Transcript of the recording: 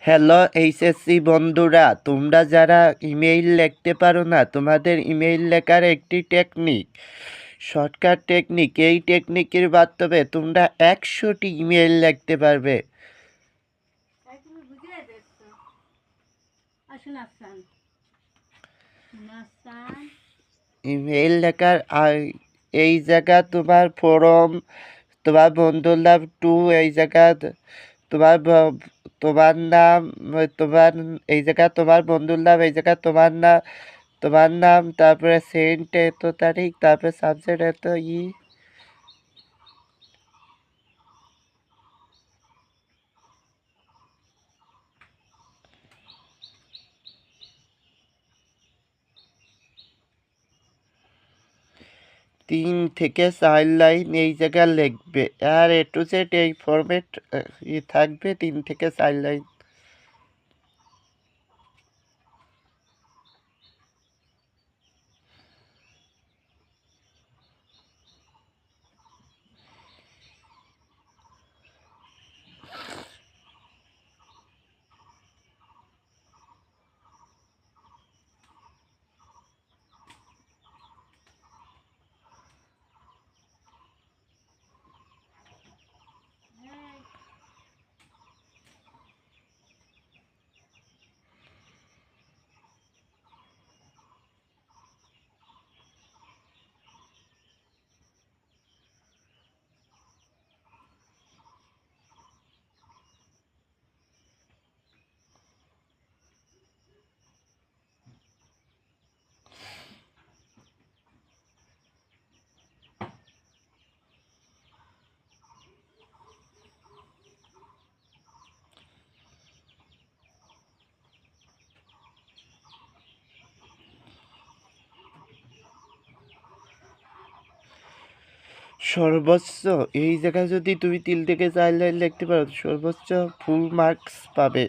Hello HSC বন্ধুরা, তোমরা যারা ইমেইল লিখতে পারো না, তোমাদের ইমেইল লেখার একটি টেকনিক, শর্টকাট টেকনিক। এই টেকনিকের মাধ্যমে তোমরা 100টি ইমেইল লিখতে পারবে। ইমেইল লেখার এই জায়গা তোমার ফরম, তোমার বন্ধুর নাম টু, এই জায়গা তোমার তোমার নাম, তোমার এই জায়গা তোমার বন্ধুর নাম, এই জায়গা তোমার নাম, তারপরে সেন্ট এত তারিখ, তারপরে সাবজেক্ট এত তিন থেকে 4 লাইন এই জায়গায় লিখবে। আর এ টু জেড এই ফরম্যাট থাকবে 3 থেকে 4 লাইন। সর্বোচ্চ এই জায়গায় যদি তুমি 3 থেকে 4 লাইন লিখতে পারো, সর্বোচ্চ ফুল মার্কস পাবে।